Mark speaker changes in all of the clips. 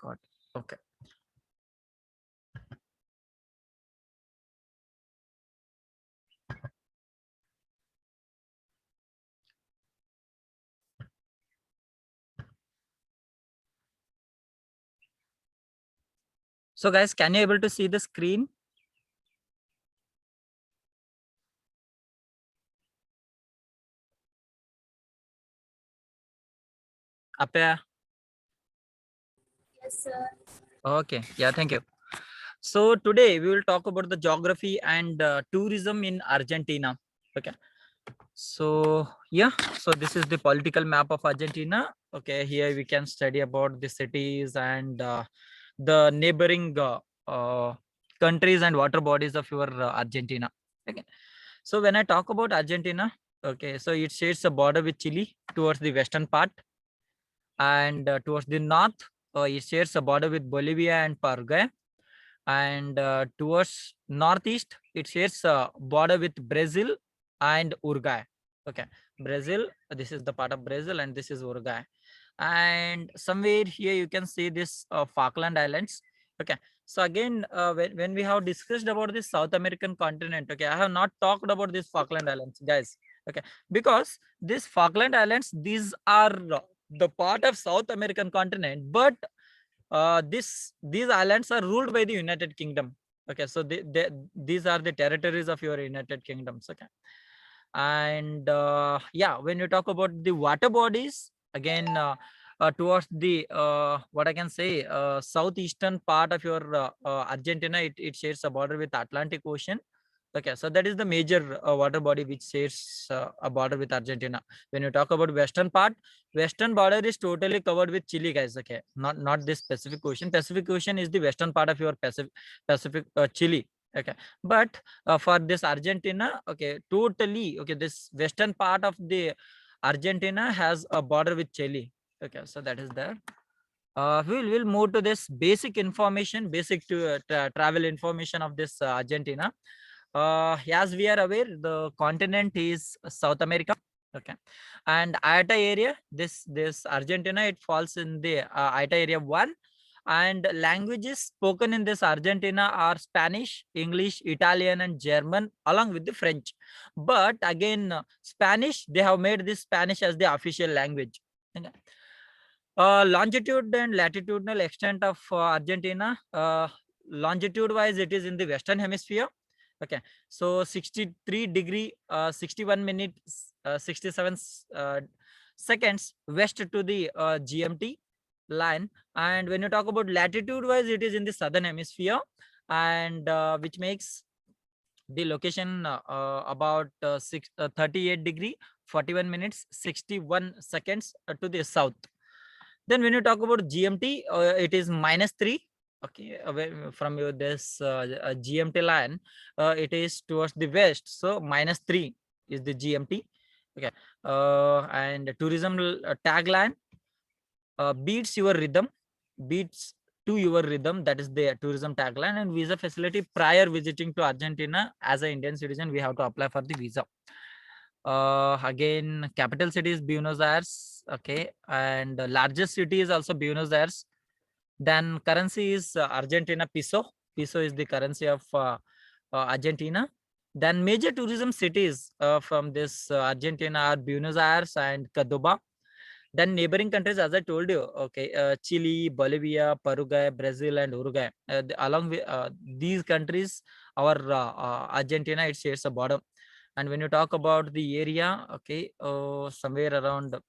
Speaker 1: record. Okay. So guys, can you able to see the screen? Up here?
Speaker 2: Yes, sir.
Speaker 1: Okay. Yeah, thank you. So today we will talk about the geography and tourism in Argentina. Okay. So yeah, so this is the political map of Argentina. Okay, here we can study about the cities and the neighboring countries and water bodies of your Argentina. Okay. So when I talk about Argentina, okay, so it shares a border with Chile towards the western part, and towards the north, it shares a border with Bolivia and Paraguay, and towards northeast, it shares a border with Brazil and Uruguay. Okay, Brazil. This is the part of Brazil, and this is Uruguay. And somewhere here you can see this Falkland Islands. Okay, so again, when we have discussed about this South American continent, okay, I have not talked about this Falkland Islands, guys. Okay, because these Falkland Islands, these are the part of South American continent, but these islands are ruled by the United Kingdom. Okay, so these are the territories of your United Kingdoms. Okay, and yeah, when you talk about the water bodies, again, towards the what I can say, southeastern part of your Argentina, it shares a border with Atlantic Ocean. Okay, so that is the major water body which shares a border with Argentina. When you talk about western part, western border is totally covered with Chile, guys. Okay, not this Pacific Ocean. Pacific Ocean is the western part of your Pacific Chile. Okay, but for this Argentina, okay, totally, okay, this western part of the Argentina has a border with Chile. Okay, so that is there. We'll move to this basic information, basic to travel information of this Argentina. As we are aware, the continent is South America. Okay, and IATA area, this Argentina, it falls in the IATA area 1, and languages spoken in this Argentina are Spanish, English, Italian, and German, along with the French. But again, Spanish, they have made this Spanish as the official language. Okay. Longitude and latitudinal extent of Argentina. Longitude wise, it is in the western hemisphere. Okay, so 63 degree 61 minutes 67 seconds west to the GMT line. And when you talk about latitude wise, it is in the southern hemisphere, and which makes the location about 38 degree 41 minutes 61 seconds to the south. Then when you talk about GMT, it is -3. Okay, from your this GMT line, it is towards the west. So -3 is the GMT. Okay, and tourism tagline, beats your rhythm, beats to your rhythm. That is the tourism tagline. And visa facility, prior visiting to Argentina as an Indian citizen, we have to apply for the visa. Again, capital city is Buenos Aires. Okay, and the largest city is also Buenos Aires. Then currency is Argentina peso. Peso is the currency of Argentina. Then major tourism cities from this Argentina are Buenos Aires and Cordoba. Then neighboring countries, as I told you, okay, Chile, Bolivia, Paraguay, Brazil, and Uruguay. Along with these countries, our Argentina, it shares a border. And when you talk about the area, okay, somewhere around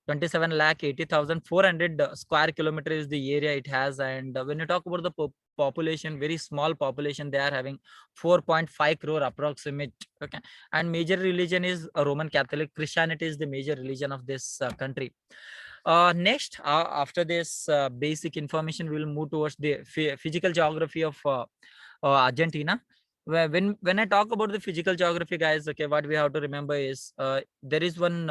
Speaker 1: 27,80,400 square kilometer is the area it has. And when you talk about the population, very small population, they are having 4.5 crore approximate. Okay, and major religion is Roman Catholic. Christianity is the major religion of this country. Next, after this basic information, we will move towards the physical geography of Argentina. when I talk about the physical geography, guys, okay, what we have to remember is there is one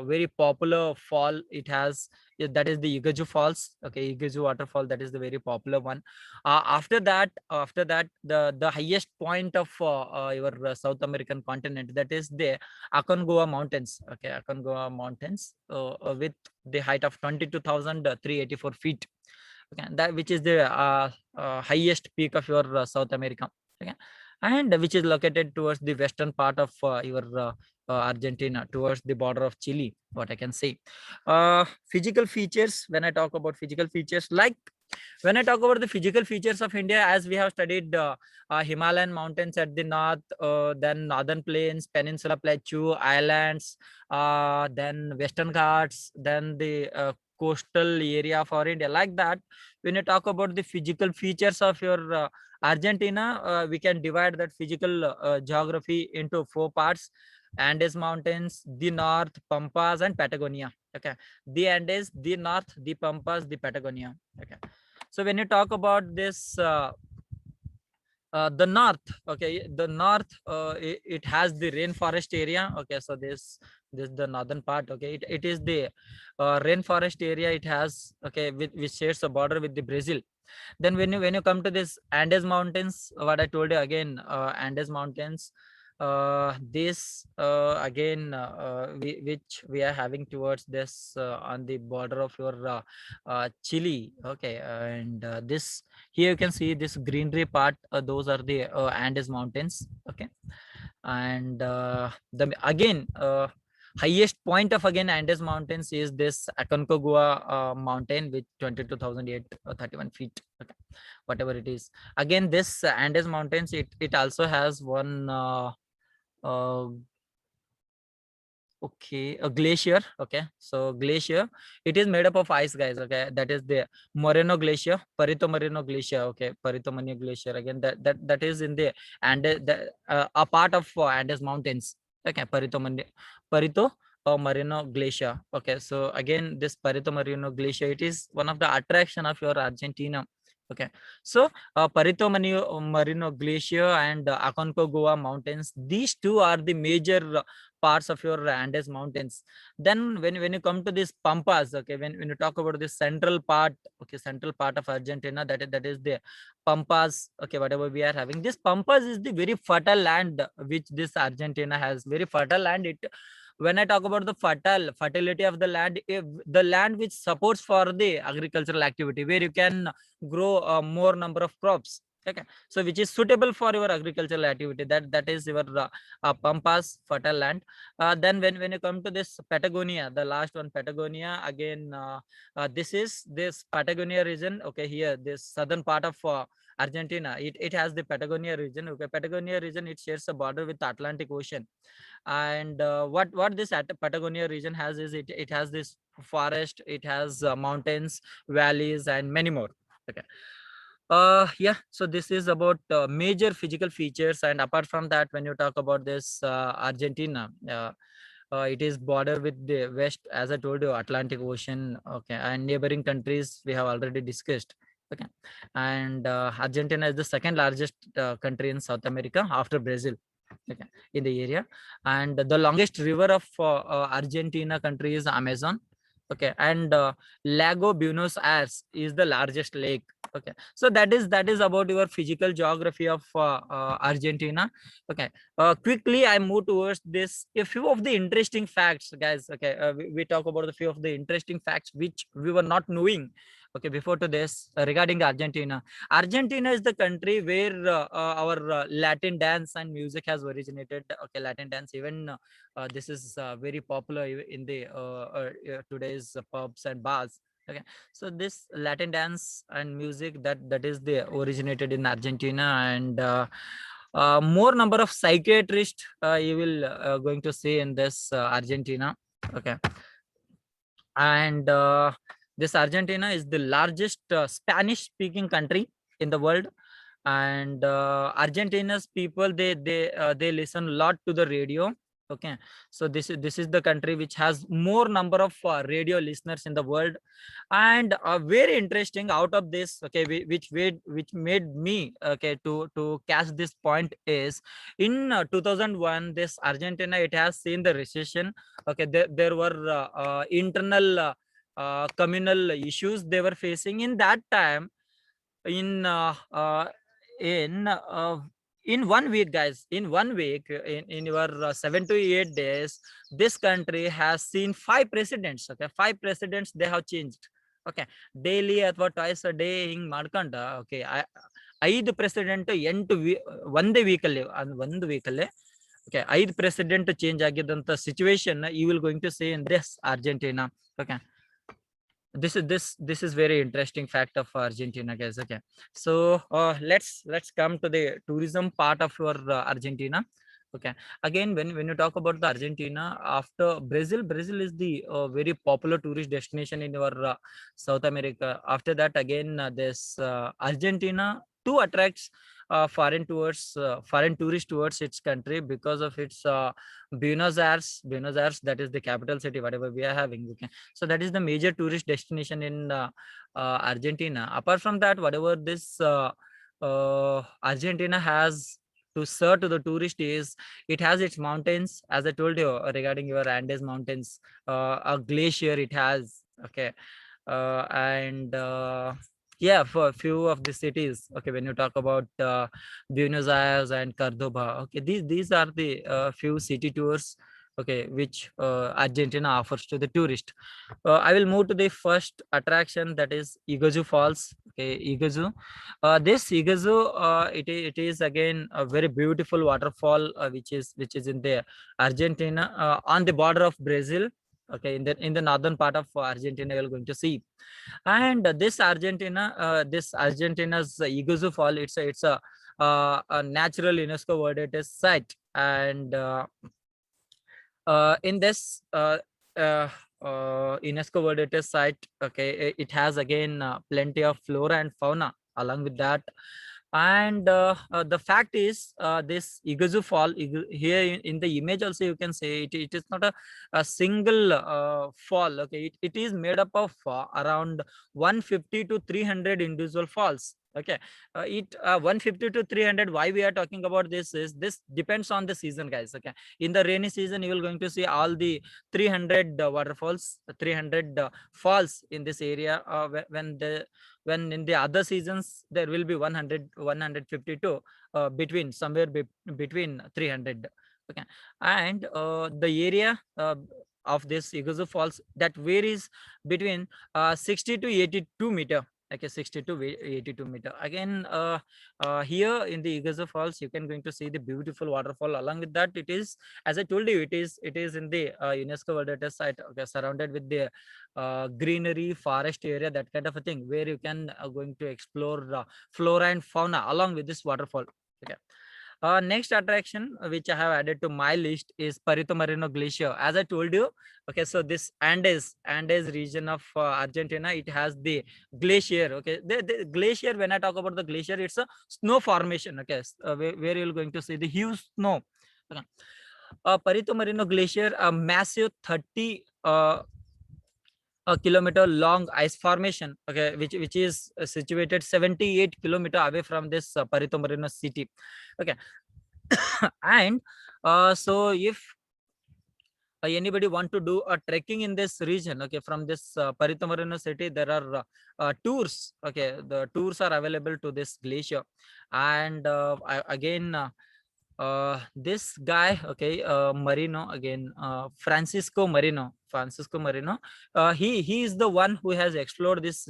Speaker 1: very popular fall. It has that is the Igaju Falls. Okay, Igaju waterfall. That is the very popular one. After that, the highest point of your South American continent, that is the Aconcagua Mountains. Okay, Aconcagua Mountains with the height of 22,384 feet. Okay, that which is the highest peak of your South America. Okay, and which is located towards the western part of your Argentina, towards the border of Chile, what I can say. Physical features, when I talk about physical features, like when I talk about the physical features of India, as we have studied Himalayan mountains at the north, then northern plains, peninsula plateau, islands, then western ghats, then the coastal area of our India, like that. When you talk about the physical features of your Argentina, we can divide that physical geography into four parts: Andes Mountains, the North, Pampas, and Patagonia. Okay, the Andes, the North, the Pampas, the Patagonia. Okay, so when you talk about this, the North, okay, the North, it has the rainforest area. Okay, so this the northern part. Okay, it is the rainforest area. It has, okay, which shares a border with the Brazil. Then when you come to this Andes Mountains, what I told you again, Andes Mountains, this again, which we are having towards this on the border of your Chile. Okay, and this here you can see this greenery part, those are the Andes Mountains. Okay, and the again highest point of again Andes Mountains is this Aconcagua mountain with 22,831 feet. Okay, whatever it is. Again, this Andes Mountains, it also has one uh, okay, a glacier. Okay, so glacier, it is made up of ice, guys. Okay, that is the Moreno Glacier, Perito Moreno Glacier. Okay, Perito Moreno Glacier, again, that is in the a part of Andes Mountains. Okay, Perito Moreno Glacier. Okay, so again, this Perito Moreno Glacier, it is one of the attraction of your Argentina. Okay, so Marino Glacier and Aconcagua Mountains, these two are the major parts of your Andes Mountains. Then when you come to this Pampas, okay, when you talk about this central part, okay, central part of Argentina, that is the Pampas. Okay, whatever we are having, this Pampas is the very fertile land which this Argentina has. Very fertile land. It, when I talk about the fertility of the land, if the land which supports for the agricultural activity, where you can grow more number of crops. Okay, so which is suitable for your agricultural activity, that is your Pampas fertile land. Then when you come to this Patagonia, the last one, Patagonia, again, this is this Patagonia region. Okay, here this southern part of Argentina, it has the Patagonia region. Okay, Patagonia region, it shares a border with the Atlantic Ocean. And what this Patagonia region has is, it has this forest, it has mountains, valleys, and many more. Okay, yeah, so this is about major physical features. And apart from that, when you talk about this Argentina, it is border with the west, as I told you, Atlantic Ocean. Okay, and neighboring countries we have already discussed. Okay, and Argentina is the second largest country in South America after Brazil. Okay, in the area. And the longest river of Argentina country is Amazon. Okay, and Lago Buenos Aires is the largest lake. Okay, so that is about your physical geography of Argentina. Okay, quickly I move towards this, a few of the interesting facts, guys. Okay, we talk about the few of the interesting facts which we were not knowing, okay, before to this, regarding Argentina. Argentina is the country where our Latin dance and music has originated. Okay, Latin dance, even this is very popular in the today's pubs and bars. Okay, so this Latin dance and music, that is the originated in Argentina. And more number of psychiatrists you will going to see in this Argentina. Okay, and this Argentina is the largest Spanish speaking country in the world. And Argentina's people, they listen a lot to the radio. Okay, so this is the country which has more number of radio listeners in the world. And very interesting out of this, okay, which made me, okay, to catch this point is in 2001 this Argentina, it has seen the recession. Okay, there were internal communal issues they were facing in that time. in uh, uh, in uh, in 1 week, guys, in 1 week, in your 7 to 8 days, this country has seen 5 presidents. Okay, 5 presidents they have changed. Okay, daily ಅಥವಾ twice a day ಹಿಂಗ್ ಮಾಡ್ಕೊಂಡ, okay, 5 president ಒಂದೇ ವೀಕಲ್ಲಿ, ಒಂದು ವೀಕಲ್ಲೇ, okay, 5 president change ಆಗಿದ್ದಂತ situation you will going to say in this Argentina. Okay, this is very interesting fact of Argentina, guys. Okay, so let's come to the tourism part of your Argentina. Okay, again, when you talk about the Argentina, after Brazil is the very popular tourist destination in your South America. After that, again, this Argentina too attracts foreign tourists towards its country because of its Buenos Aires, that is the capital city, whatever we are having. Okay, so that is the major tourist destination in Argentina. Apart from that, whatever this Argentina has to serve to the tourist is, it has its mountains, as I told you regarding your Andes mountains, a glacier it has. Okay, and yeah, for a few of the cities, okay, when you talk about Buenos Aires and Cordoba, okay, these are the few city tours, okay, which Argentina offers to the tourist. I will move to the first attraction, that is Iguazu Falls. Okay, Iguazu. This Iguazu, it is again a very beautiful waterfall, which is in the Argentina, on the border of Brazil. Okay, in the northern part of Argentina, you're going to see. And this Argentina's Iguazu Fall, it's a natural UNESCO World Heritage Site. And in this UNESCO World Heritage Site, okay, it has again plenty of flora and fauna along with that. And the fact is, this Iguazu Fall, here in the image also you can say it is not a single fall. Okay, it is made up of around 150 to 300 individual falls. Okay, it 150 to 300. Why we are talking about this is, this depends on the season, guys. Okay, in the rainy season you will going to see all the 300 waterfalls, 300 falls in this area. When in the other seasons there will be 100, 152, between somewhere between 300. Okay, and the area of this Iguazu Falls, that varies between 60 to 82 meter. Okay, 60 to 82 meter. Again, here in the Iguazu Falls, you can going to see the beautiful waterfall. Along with that, it is, as I told you, it is in the UNESCO World Heritage Site. Okay, surrounded with the greenery, forest area, that kind of a thing, where you can going to explore flora and fauna along with this waterfall. Okay. Next attraction which I have added to my list is Perito Moreno Glacier. As I told you, okay, so this Andes region of Argentina, it has the glacier. Okay, the glacier, when I talk about the glacier, it's a snow formation. Okay, where you're going to see the huge snow. Okay. Perito Moreno Glacier, a massive 30 a kilometer long ice formation, okay, which is situated 78 kilometer away from this Perito Moreno city. Okay. And so if anybody want to do a trekking in this region, okay, from this Perito Moreno city, there are tours. Okay, the tours are available to this glacier. And again, this guy, okay, Marino, again, Francisco Marino, he is the one who has explored this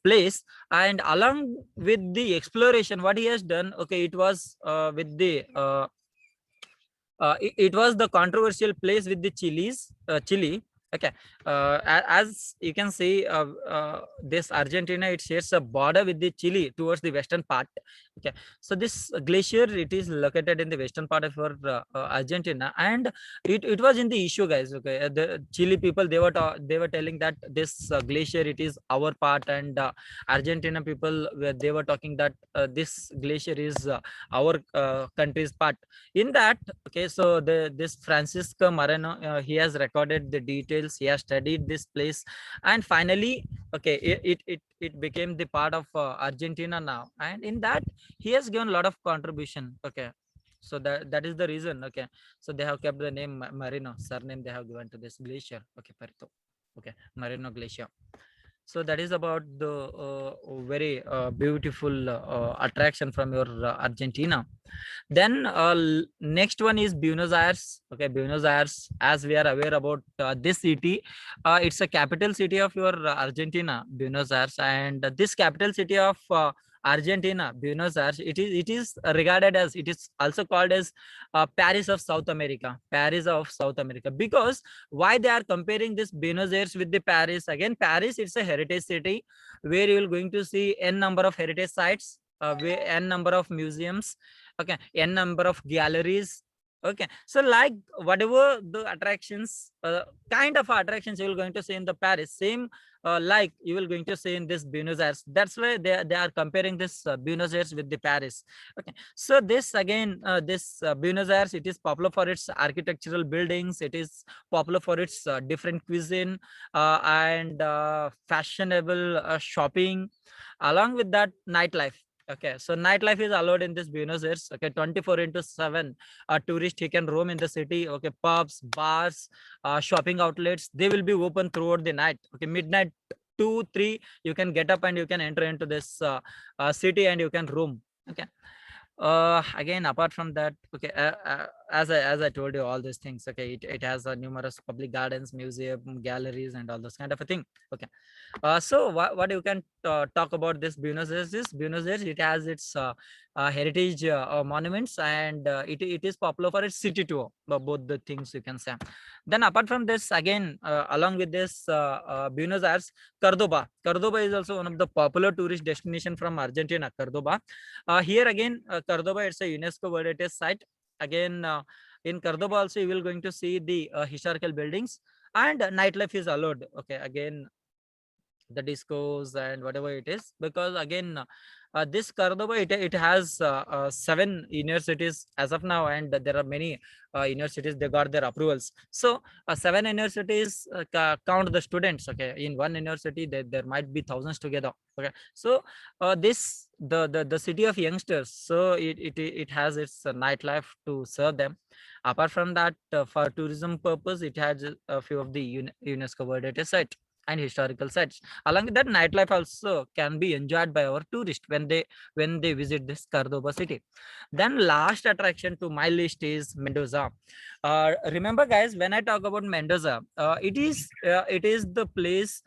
Speaker 1: place. And along with the exploration, what he has done, okay, it was with the it was the controversial place with the Chile. Okay, as you can see, this Argentina, it shares a border with the Chile towards the western part. Okay, so this glacier, it is located in the western part of our Argentina, and it was in the issue, guys. Okay, the Chile people, they were telling that this glacier, it is our part, and Argentina people they were talking that this glacier is our country's part. In that, okay, so this Francisco Moreno, he has recorded the details, he has studied this place, and finally, okay, it became the part of Argentina now, and in that he has given a lot of contribution. Okay, so that is the reason. Okay, so they have kept the name Marino, surname they have given to this glacier. Okay, Perito. Okay, Marino Glacier. So that is about the very beautiful attraction from your Argentina. Then next one is Buenos Aires. Okay, Buenos Aires, as we are aware about this city, it's a capital city of your Argentina, Buenos Aires, and this capital city of Argentina, Buenos Aires, it is regarded as, it is also called as Paris of South America, Paris of South America. Because why they are comparing this Buenos Aires with the Paris? Again, Paris, it's a heritage city where you will going to see n number of heritage sites, n number of museums, okay, n number of galleries. Okay, so like whatever the attractions, kind of attractions you will going to see in the Paris, same like you will going to see in this Buenos Aires. That's why they are comparing this Buenos Aires with the Paris. Okay, so this again, this Buenos Aires, it is popular for its architectural buildings, it is popular for its different cuisine, and fashionable shopping, along with that nightlife. Okay, so nightlife is allowed in this Buenos Aires. Okay, 24 into 7. A tourist, he can roam in the city. Okay, pubs, bars, shopping outlets, they will be open throughout the night. Okay, midnight 2, 3, you can get up and you can enter into this city and you can roam. Okay. Again, apart from that, okay, as I told you all these things. Okay, it has numerous public gardens, museum, galleries, and all those kind of a thing. Okay, so what you can talk about this Buenos Aires is, Buenos Aires, it has its heritage monuments, and it is popular for its city tour, both the things you can say. Then apart from this, again, along with this Buenos Aires, Cordoba is also one of the popular tourist destination from Argentina, Cordoba. Here again, Cordoba, it's a UNESCO World Heritage Site. Again, in Cordoba also you will going to see the historical buildings, and nightlife is allowed. Okay, again, the discos and whatever it is, because again, this Cordoba, it has 7 universities as of now, and there are many universities, they got their approvals. So 7 universities, count the students. Okay, in one university there might be thousands together. Okay, so this the city of youngsters, so it has its nightlife to serve them. Apart from that, for tourism purpose, it has a few of the UNESCO World Heritage Site and historical sites. Along with that, nightlife also can be enjoyed by our tourists when they visit this Cordoba city. Then last attraction to my list is Mendoza. Remember, guys, when I talk about Mendoza, it is the place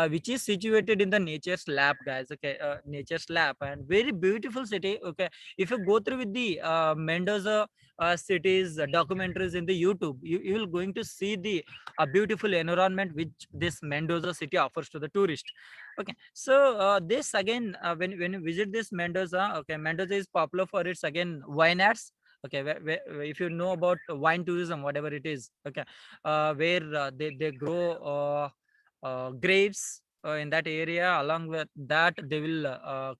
Speaker 1: which is situated in the nature's lap, guys. Okay, nature's lap, and very beautiful city. Okay, if you go through with the Mendoza cities documentaries in the YouTube, you will going to see the a beautiful environment which this Mendoza city offers to the tourist. Okay, so this again, when you visit this Mendoza, okay, Mendoza is popular for its again vineyards. Okay, if you know about wine tourism, whatever it is. Okay, where they grow grapes in that area. Along with that, they will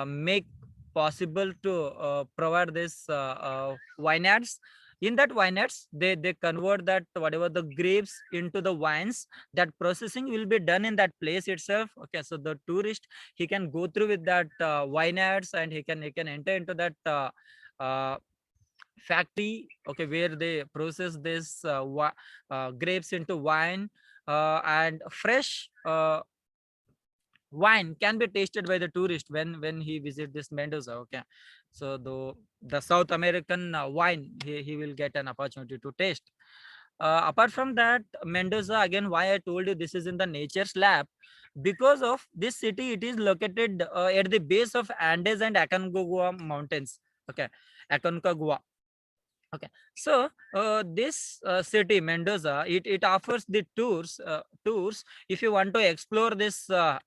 Speaker 1: make possible to provide this vineyards. In that vineyards, they convert that whatever the grapes into the wines. That processing will be done in that place itself. Okay, so the tourist, he can go through with that vineyards, and he can enter into that uh, factory. Okay, where they process this grapes into wine, and fresh wine can be tasted by the tourist when he visit this Mendoza. Okay, so the South American wine, he will get an opportunity to taste. Apart from that, Mendoza, again, why I told you this is in the nature's lab, because of this city, it is located at the base of Andes and Aconcagua mountains. Okay, Aconcagua. Okay, so this city Mendoza, it offers the tours if you want to explore this uh,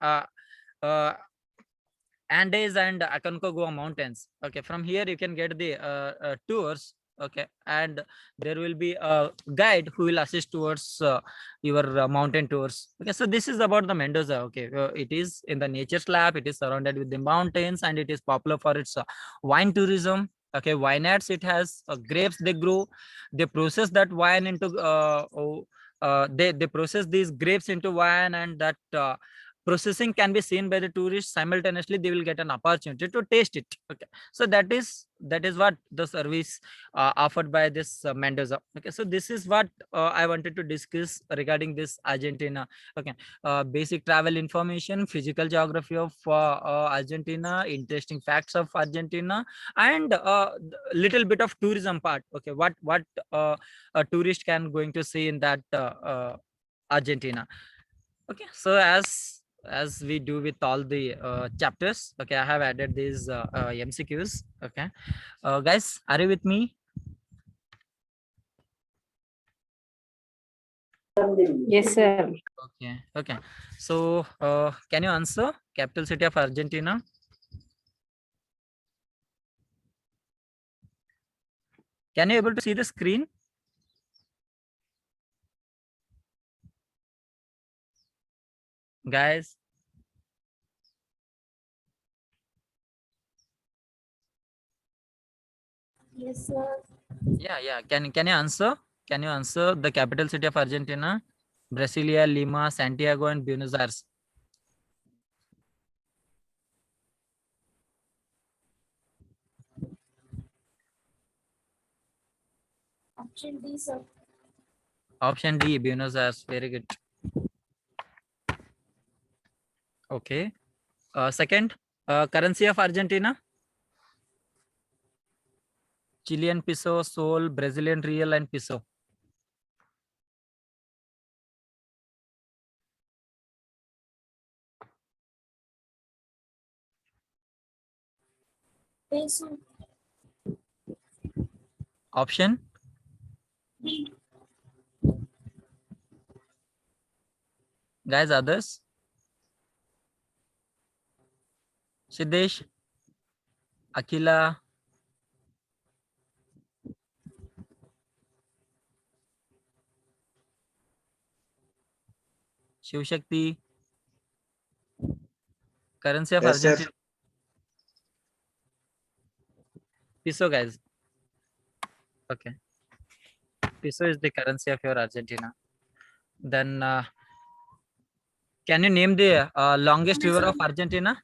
Speaker 1: Andes and Aconcagua mountains. Okay, from here you can get the tours. Okay, and there will be a guide who will assist towards your mountain tours. Okay, so this is about the Mendoza. Okay, it is in the nature's lap. It is surrounded with the mountains, and it is popular for its wine tourism. Okay, vineyards. It has grapes. They grow. They process that wine into they process these grapes into wine, and that processing can be seen by the tourists. Simultaneously they will get an opportunity to taste it. Okay, so that is what the service offered by this Mendoza. Okay, so this is what I wanted to discuss regarding this Argentina. Okay, basic travel information, physical geography of Argentina, interesting facts of Argentina, and little bit of tourism part. Okay, what a tourist can going to see in that Argentina. Okay, so as we do with all the chapters, okay, I have added these MCQs. Okay, guys, are you with me?
Speaker 2: Yes, sir.
Speaker 1: Okay, so can you answer capital city of Argentina? Can you able to see the screen? Guys,
Speaker 2: Yes, sir.
Speaker 1: yeah, can you answer? Can you answer the capital city of Argentina? Brasilia, Lima, Santiago, and Buenos Aires.
Speaker 2: Option D, sir.
Speaker 1: Option D, Buenos Aires. Very good. Okay. Second, currency of Argentina: Chilean peso, sol, Brazilian real, and peso.
Speaker 2: Peso.
Speaker 1: Option
Speaker 2: D.
Speaker 1: guys, others. Siddesh, Akila, Shiv Shakti. Currency of
Speaker 3: Yes, sir.
Speaker 1: Argentina: peso, guys. Okay, peso is the currency of your Argentina. Then can you name the longest river of Argentina?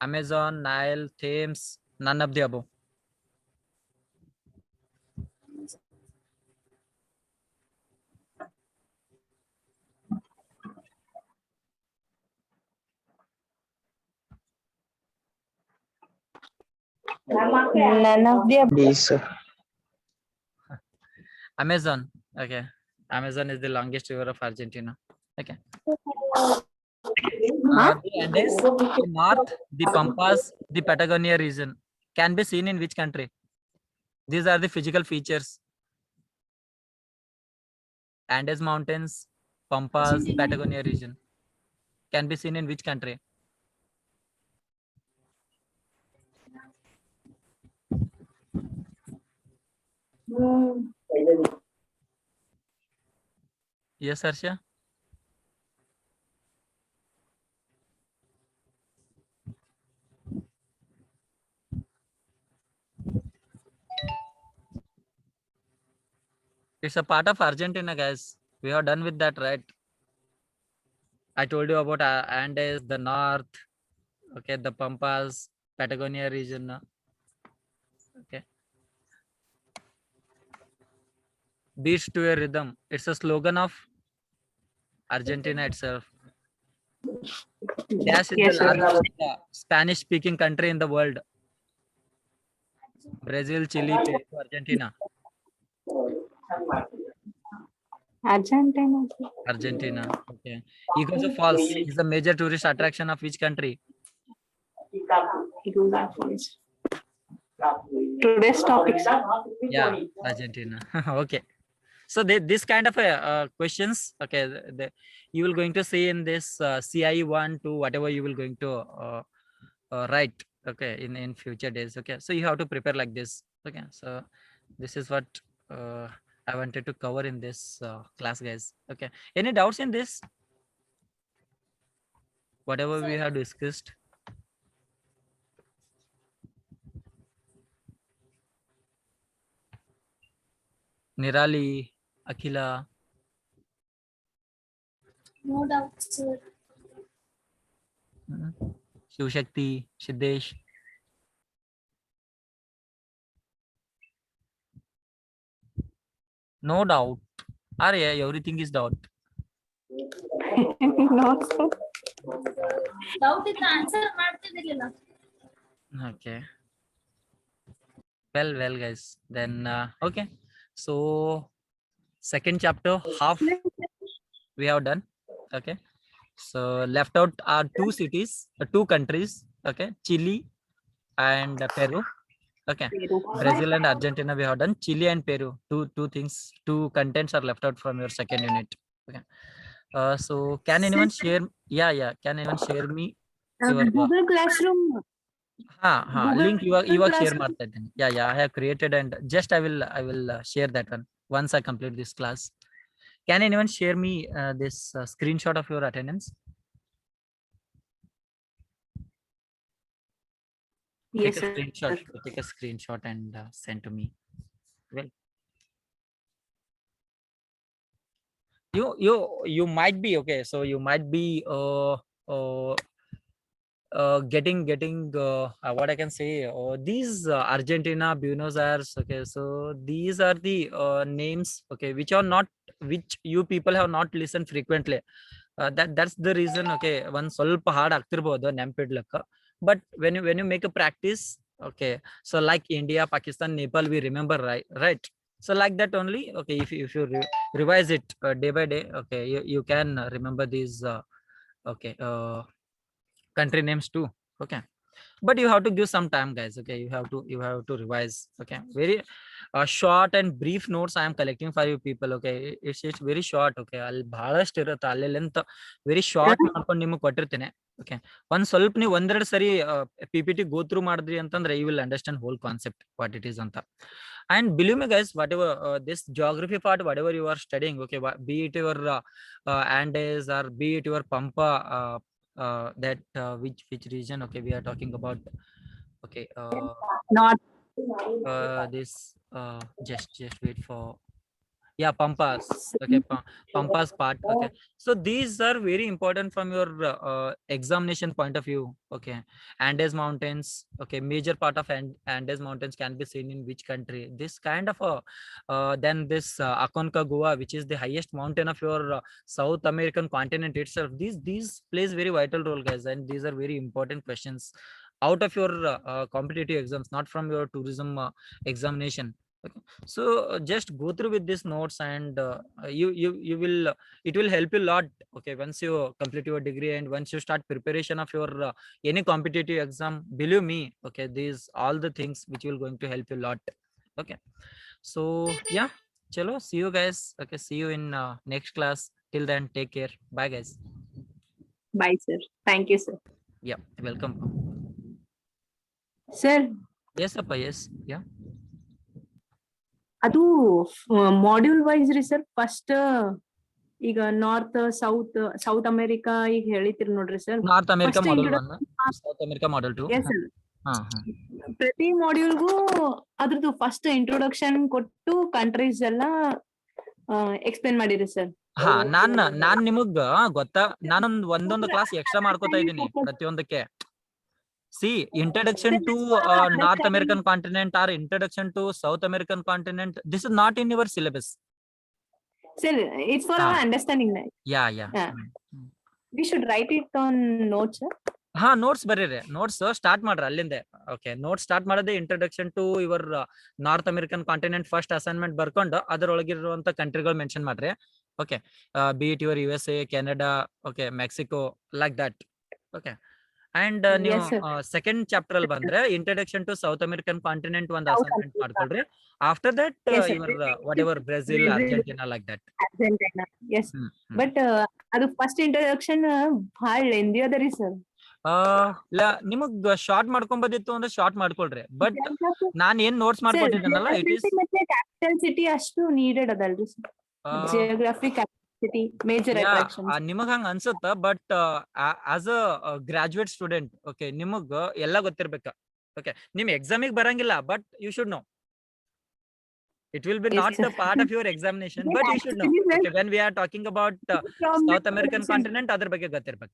Speaker 1: Amazon, Nile, Thames, none of the above.
Speaker 2: None of the above.
Speaker 3: D, sir.
Speaker 1: Amazon. Okay, Amazon is the longest river of Argentina. Okay. The Andes, the north, the Pampas, the Patagonia region can be seen in which country? These are the physical features. Andes Mountains, Pampas, Patagonia region can be seen in which country? Yes, Harsha. It's a part of Argentina, guys. We are done with that, right? I told you about Andes, the north, okay, the Pampas, Patagonia region. Okay. Beats to a rhythm. It's a slogan of Argentina itself. Dash is
Speaker 2: Yes,
Speaker 1: the
Speaker 2: sir.
Speaker 1: largest Spanish speaking country in the world. Brazil, Chile, Peru, Argentina.
Speaker 2: Argentina.
Speaker 1: Argentina. Okay. Iguazu Falls is a major tourist attraction of which country?
Speaker 2: Today's topics.
Speaker 1: Yeah, Argentina. Okay. So this kind of questions, okay, you will going to see in this CIE 1 to whatever you will going to write, okay, in future days. Okay, so you have to prepare like this. Okay, so this is what I wanted to cover in this class, guys. Okay, any doubts in this? Whatever we have discussed. Nirali, Akhila.
Speaker 2: No doubt, sir.
Speaker 1: Shivshakti, Siddesh. No doubt. Are everything is doubt.
Speaker 2: No, sir. Doubt is the answer.
Speaker 1: Okay. Well, guys. Then okay. So second chapter half we have done. Okay. So left out are two cities, two countries. Okay, Chile and Peru. Okay, Brazil and Argentina we have done. Chile and Peru. Two things. Two contents are left out from your second unit. Okay. So can anyone share? Yeah. Can anyone share me your
Speaker 2: Google Classroom. Google
Speaker 1: link ಇವಾಗ share
Speaker 2: Classroom.
Speaker 1: ಮಾಡ್ತಾ ಇದ್ದೀನಿ. Yeah, I have created and just I will share that one once I complete this class. Can anyone share me this screenshot of your attendance?
Speaker 2: Yes,
Speaker 1: Take a
Speaker 2: sir.
Speaker 1: screenshot. Take a screenshot and send to me. Well, you might be okay. So you might be getting what I can say, these Argentina, Buenos Aires. Okay, so these are the names, okay, which you people have not listened frequently. That's the reason. Okay, one ಸ್ವಲ್ಪ hard ಆಗ್ತಿರ್ಬೋದು ನೆನಪಿಡ್ಲಕ್ಕ. But when you make a practice, okay, so like India, Pakistan, Nepal, we remember, right. So like that only. Okay, if you revise it day by day, okay, you can remember these okay country names too. Okay, but you have to give some time, guys. Okay, you have to revise. Okay, very short and brief notes I am collecting for you people. Okay, it's very short. Okay, ಅಲ್ಲಿ ಬಹಳಷ್ಟು ಇರುತ್ತೆ, ಅಲ್ಲಿ length very short ಮಾಡ್ಕೊಂಡು ನಿಮಗೆ ಕೊಟ್ಟಿರ್ತೀನಿ. Okay, ಒಂದ್ ಸ್ವಲ್ಪ ನೀವು ಒಂದೆರಡು ಸರಿ PPT ಗೋ ಥ್ರೂ ಮಾಡಿದ್ರಿ ಅಂತಂದ್ರೆ you will understand whole concept what it is ಅಂತ. And believe me, guys, whatever this geography part, whatever you are studying, okay, be it your Andes or be it your Pampa, that which region, okay, we are talking about. Okay,
Speaker 2: Not.
Speaker 1: this just wait for, yeah, Pampas. Okay, Pampas part. Okay, so these are very important from your examination point of view. Okay, Andes Mountains. Okay, major part of Andes Mountains can be seen in which country? This kind of then this Aconcagua, which is the highest mountain of your South American continent itself. These plays very vital role, guys, and these are very important questions out of your competitive exams, not from your tourism examination. Okay, so just go through with these notes and you will it will help you a lot. Okay, once you complete your degree and once you start preparation of your any competitive exam, believe me, okay, these all the things which will going to help you a lot. Okay, so yeah, chalo, see you guys. Okay, see you in next class. Till then, take care. Bye, guys.
Speaker 2: Bye, sir. Thank you, sir.
Speaker 1: Yeah, welcome.
Speaker 2: Sir,
Speaker 1: Yes, appa, yes, yeah.
Speaker 2: ಅದು module wise ರೀ sir. First ಈಗ north south America ಈಗ ಹೇಳಿತಿರಿ ನೋಡ್ರಿ sir.
Speaker 1: North America
Speaker 2: First
Speaker 1: model
Speaker 2: introduction.
Speaker 1: 1, South America model 2.
Speaker 2: Yes, sir.
Speaker 1: ಹಾ.
Speaker 2: ಪ್ರತಿ ಮಾಡ್ಯೂಲ್ಗೂ ಅದ್ರದ್ದು first introduction ಕೊಟ್ಟು countries ಎಲ್ಲ ಎಕ್ಸ್ಪ್ಲೇನ್ ಮಾಡಿರಿ ಸರ್.
Speaker 1: ಹಾ, ನಾನ್ ನಿಮಗ್ ಗೊತ್ತಾ, ಒಂದೊಂದು ಕ್ಲಾಸ್ ಎಕ್ಸ್ಟ್ರಾ ಮಾಡ್ಕೋತಾ ಇದ್ದೀನಿ ಪ್ರತಿಯೊಂದಕ್ಕೆ. See, introduction to North American continent or introduction to South American continent, this is not in your syllabus.
Speaker 2: Sir, it's for our understanding.
Speaker 1: Yeah.
Speaker 2: We should write it on notes, sir.
Speaker 1: ಹಾ, notes ಬರೀರಿ. Notes start ಮಾಡ್ರಿ ಅಲ್ಲಿಂದ. Okay, notes start ಮಾಡೋದೇ introduction to your North American continent first assignment ಬರ್ಕೊಂಡು ಅದರೊಳಗಿರುವಂತ ಕಂಟ್ರಿಗಳು mention ಮಾಡ್ರಿ. Okay, be it your USA, Canada, okay, Mexico, like that. Okay, and ನೀವು
Speaker 2: Yes, sir.
Speaker 1: ಸೆಕೆಂಡ್ ಚಾಪ್ಟರ್ ಅಲ್ಲಿ ಬಂದ್ರೆ introduction to South American continent ಒಂದು
Speaker 2: South
Speaker 1: assignment
Speaker 2: America.
Speaker 1: ಮಾಡ್ಕೊಳ್ರಿ. After that
Speaker 2: Yes, sir.
Speaker 1: Your whatever Brazil, Argentina, like that.
Speaker 2: Argentina. Yes. But ಅದು first introduction ಭಾಳ lengthy ಅದರಿ ಸರ್.
Speaker 1: ನಿಮಗ್ ಶಾರ್ಟ್ ಮಾಡ್ಕೊಂಬೋದಿತ್ತು ಅಂದ್ರೆ ಶಾರ್ಟ್ ಮಾಡ್ಕೊಳ್ರಿ, ಬಟ್ ನಾನ್ ಏನ್ ನೋಟ್ಸ್ ಮಾಡ್ಕೊಟ್ಟಿದ್ದೀನಲ್ಲ ಇಟ್ ಈಸ್
Speaker 2: ಮತ್ತೆ ಕ್ಯಾಪಿಟಲ್ ಸಿಟಿ ಅಷ್ಟು ನೀಡೆಡ್ ಅದಲ್ರಿ ಸರ್. Geography, capital city, major attractions.
Speaker 1: ನಿಮಗ್ ಹಂಗ ಅನ್ಸುತ್ತ, but as a graduate student okay ನಿಮಗ್ ಎಲ್ಲ ಗೊತ್ತಿರ್ಬೇಕ. ಓಕೆ, ನಿಮ್ ಎಕ್ಸಾಮಿಗೆ ಬರಂಗಿಲ್ಲ, but you should know. It will be
Speaker 2: Yes,
Speaker 1: not
Speaker 2: sir.
Speaker 1: the part of your examination,
Speaker 2: But
Speaker 1: but you should know.
Speaker 2: actually, sir,
Speaker 1: Okay, when we are talking about
Speaker 2: from
Speaker 1: South
Speaker 2: the
Speaker 1: American
Speaker 2: question-
Speaker 1: continent, ಅದ್ರ ಬಗ್ಗೆ ಗೊತ್ತಿರ್ಬೇಕ.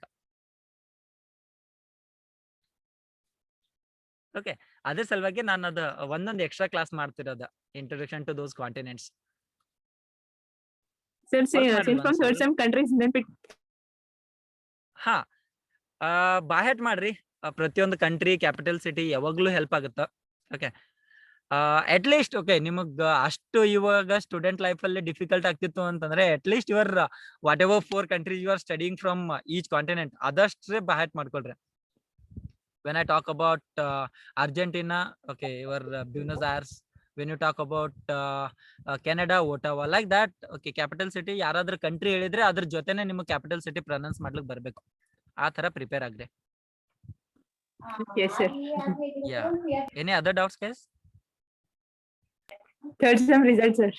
Speaker 1: Okay, ಅದ್ರ ಸಲುವಾಗಿ ನಾನು ಅದು ಒಂದೊಂದು extra class ಮಾಡ್ತಿರೋದ, introduction to those continents.
Speaker 2: Sir,
Speaker 1: Work ಮಾಡಿ
Speaker 2: since from
Speaker 1: ಒಂದ್ಸಲ.
Speaker 2: third sem countries, then pick.
Speaker 1: ಹಾ, ಬಾಹೆಟ್ ಮಾಡ್ರಿ. ಪ್ರತಿಯೊಂದು ಕಂಟ್ರಿ, ಕ್ಯಾಪಿಟಲ್ ಸಿಟಿ ಯಾವಾಗ್ಲೂ ಹೆಲ್ಪ್ ಆಗುತ್ತ. ಓಕೆ, ಅಟ್ ಲೀಸ್ಟ್ ಓಕೆ ನಿಮಗ್ ಅಷ್ಟು ಇವಾಗ ಸ್ಟೂಡೆಂಟ್ ಲೈಫ್ ಅಲ್ಲಿ ಡಿಫಿಕಲ್ಟ್ ಆಗ್ತಿತ್ತು ಅಂತಂದ್ರೆ at least your what ever 4 countries you are studying from each continent ಅದಷ್ಟೇ ಬಾಹೆಟ್ ಮಾಡ್ಕೊಳ್ರಿ. When I talk about Argentina, okay, your Buenos Aires. When you talk about Canada, Ottawa, like that, okay, capital city ಯಾರಾದ್ರೂ country ಹೇಳಿದ್ರೆ ಅದ್ರ ಜೊತೆನೆ ನಿಮಗೆ capital city pronounce ಮಾಡ್ಲಿಕ್ಕೆ ಬರ್ಬೇಕು. ಆ ತರ prepare agri.
Speaker 2: Yes, sir.
Speaker 1: Yeah. Any other doubts, guys?
Speaker 2: Third sem results, sir.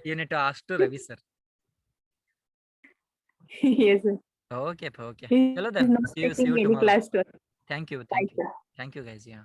Speaker 1: You need to ask to Ravi sir.
Speaker 2: Yes, sir.
Speaker 1: Okay.
Speaker 2: He
Speaker 1: Chalo
Speaker 2: is
Speaker 1: then.
Speaker 2: not
Speaker 1: See you
Speaker 2: taking any
Speaker 1: tomorrow.
Speaker 2: class to us.
Speaker 1: Thank you.
Speaker 2: Thank you.
Speaker 1: Thank you, guys. Yeah.